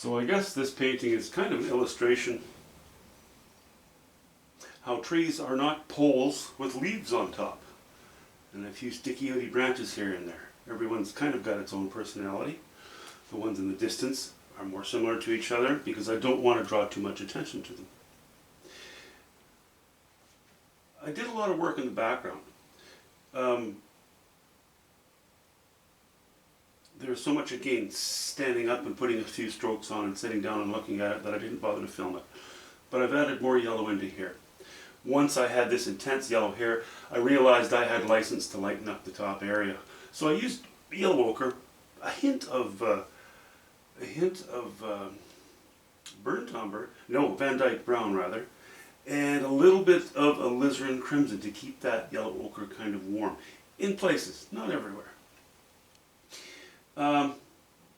So I guess this painting is kind of an illustration how trees are not poles with leaves on top and a few sticky outy branches here and there. Everyone's kind of got its own personality. The ones in the distance are more similar to each other because I don't want to draw too much attention to them. I did a lot of work in the background. There's so much, again, standing up and putting a few strokes on and sitting down and looking at it that I didn't bother to film it. But I've added more yellow into here. Once I had this intense yellow here, I realized I had license to lighten up the top area. So I used yellow ochre, a hint of burnt umber, no, Van Dyke brown rather, and a little bit of alizarin crimson to keep that yellow ochre kind of warm. In places, not everywhere.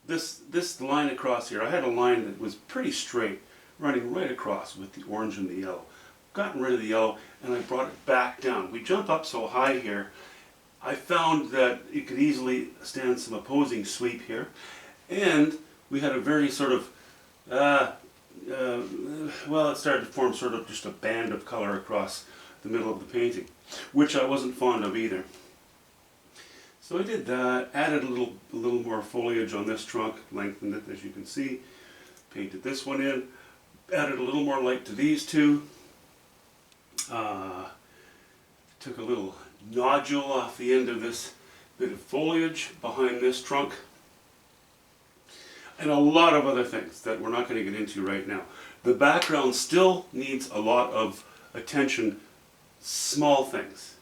This line across here, I had a line that was pretty straight, running right across with the orange and the yellow. Gotten rid of the yellow and I brought it back down. We jump up so high here, I found that it could easily stand some opposing sweep here, and we had a very sort of, well, it started to form sort of just a band of color across the middle of the painting, which I wasn't fond of either. So I did that, added a little more foliage on this trunk, lengthened it as you can see, painted this one in, added a little more light to these two, took a little nodule off the end of this bit of foliage behind this trunk, and a lot of other things that we're not going to get into right now. The background still needs a lot of attention, small things.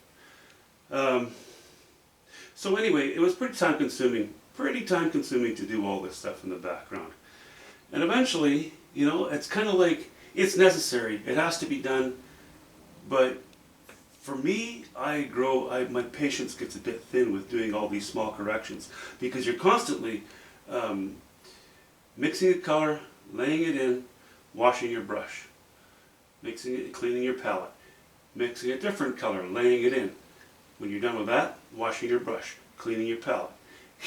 So anyway, it was pretty time consuming to do all this stuff in the background. And eventually, you know, it's kind of like, it's necessary, it has to be done, but for me, my patience gets a bit thin with doing all these small corrections, because you're constantly mixing a color, laying it in, washing your brush, mixing it, cleaning your palette, mixing a different color, laying it in. When you're done with that, washing your brush, cleaning your palette,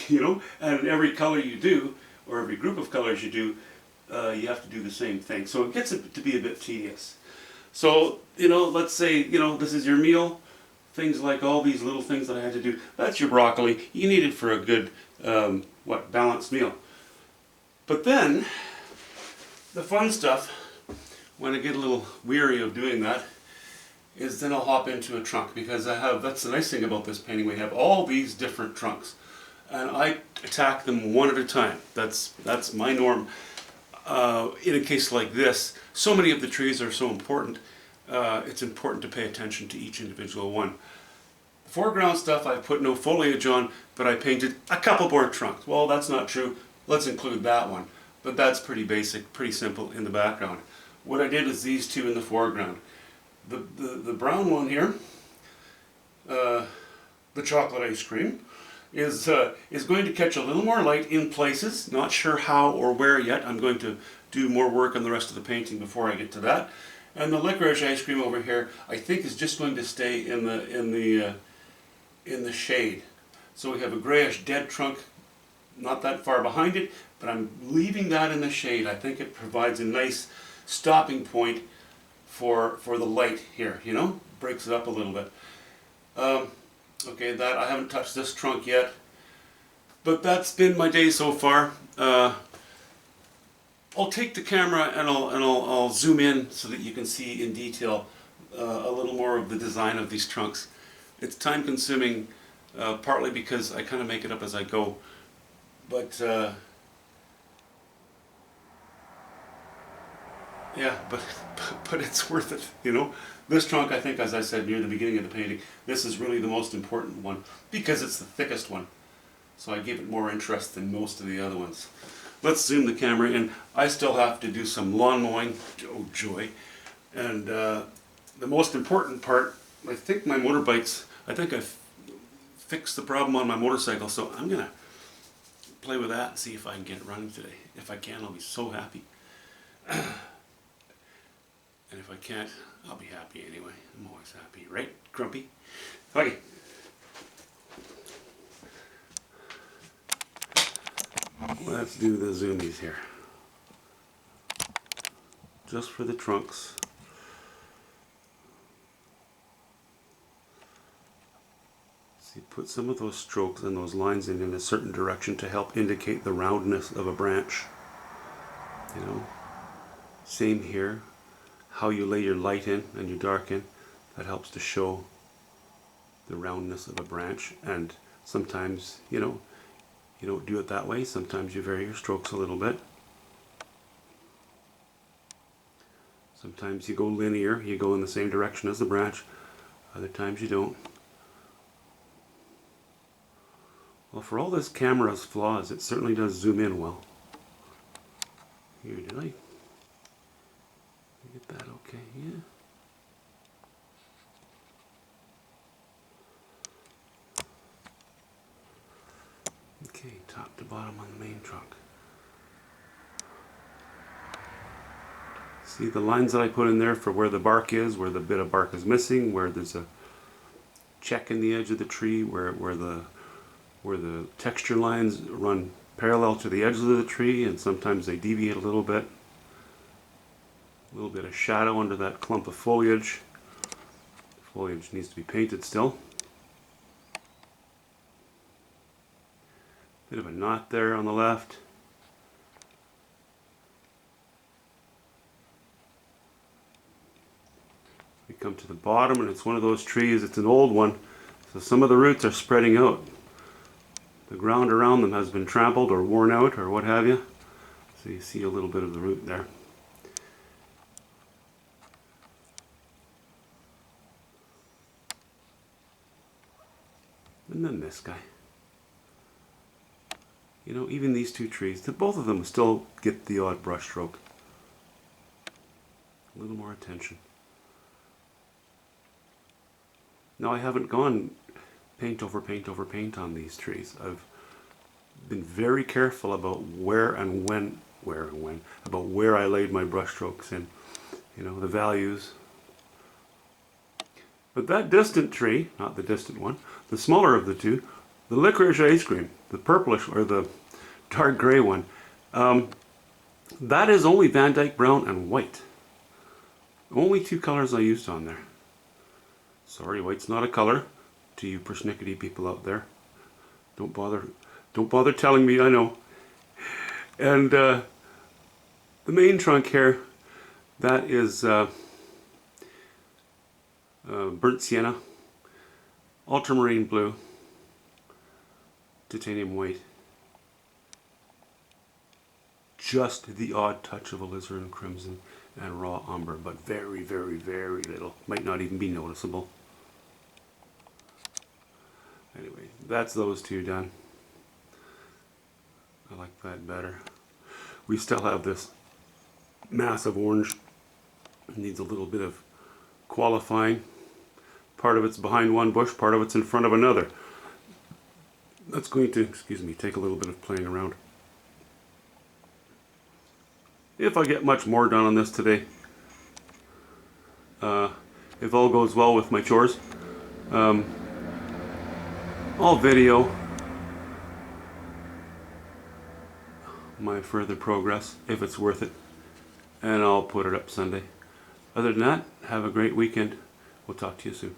you know, and every color you do, or every group of colors you do, you have to do the same thing. So it gets to be a bit tedious. So, you know, let's say, you know, this is your meal, things like all these little things that I had to do, that's your broccoli. You need it for a good, balanced meal. But then, the fun stuff, when I get a little weary of doing that, is then I'll hop into a trunk, because that's the nice thing about this painting, we have all these different trunks. And I attack them one at a time. That's my norm. In a case like this, so many of the trees are so important, it's important to pay attention to each individual one. The foreground stuff I put no foliage on, but I painted a couple more trunks. Well, that's not true. Let's include that one. But that's pretty basic, pretty simple in the background. What I did is these two in the foreground. The brown one here, the chocolate ice cream, is going to catch a little more light in places. Not sure how or where yet. I'm going to do more work on the rest of the painting before I get to that. And the licorice ice cream over here, I think, is just going to stay in the shade. So we have a grayish dead trunk, not that far behind it, but I'm leaving that in the shade. I think it provides a nice stopping point for the light here, you know, breaks it up a little bit. Okay, that I haven't touched this trunk yet, but that's been my day so far. I'll take the camera and I'll zoom in so that you can see in detail a little more of the design of these trunks. It's time consuming, partly because I kind of make it up as I go, but yeah, but it's worth it, you know. This trunk, I think, as I said near the beginning of the painting, this is really the most important one because it's the thickest one. So I gave it more interest than most of the other ones. Let's zoom the camera in. I still have to do some lawn mowing, oh joy. And the most important part, I think my motorbikes, I think I've fixed the problem on my motorcycle, so I'm going to play with that and see if I can get it running today. If I can, I'll be so happy. And if I can't, I'll be happy anyway. I'm always happy, right, Grumpy? Okay. Let's do the zoomies here. just for the trunks. So you put some of those strokes and those lines in a certain direction to help indicate the roundness of a branch. You know, same here. How you lay your light in and your dark in, that helps to show the roundness of a branch. And sometimes, you know, you don't do it that way. Sometimes you vary your strokes a little bit. Sometimes you go linear, you go in the same direction as the branch. Other times you don't. Well, for all this camera's flaws, it certainly does zoom in well. Here, did I get that okay? Yeah. Okay, top to bottom on the main trunk. See the lines that I put in there for where the bark is, where the bit of bark is missing, where there's a check in the edge of the tree, where the texture lines run parallel to the edges of the tree, and sometimes they deviate a little bit. A little bit of shadow under that clump of foliage. Foliage needs to be painted still. Bit of a knot there on the left. We come to the bottom, and it's one of those trees, it's an old one, so some of the roots are spreading out. The ground around them has been trampled or worn out or what have you. So you see a little bit of the root there. And then this guy. You know, even these two trees, both of them still get the odd brush stroke. A little more attention. Now I haven't gone paint over paint over paint on these trees. I've been very careful about where I laid my brush strokes in, you know, the values. But that distant tree, not the distant one, the smaller of the two, the licorice ice cream, the purplish or the dark gray one, that is only Van Dyke brown and white. Only two colors I used on there. Sorry, white's not a color to you persnickety people out there. Don't bother telling me, I know. And the main trunk here, that is burnt sienna, ultramarine blue, titanium white, just the odd touch of alizarin crimson and raw umber, but very, very, very little. Might not even be noticeable. Anyway, that's those two done. I like that better. We still have this massive orange. It needs a little bit of qualifying. Part of it's behind one bush, part of it's in front of another. That's going to, excuse me, take a little bit of playing around. If I get much more done on this today, if all goes well with my chores, I'll video my further progress if it's worth it, and I'll put it up Sunday. Other than that, have a great weekend. We'll talk to you soon.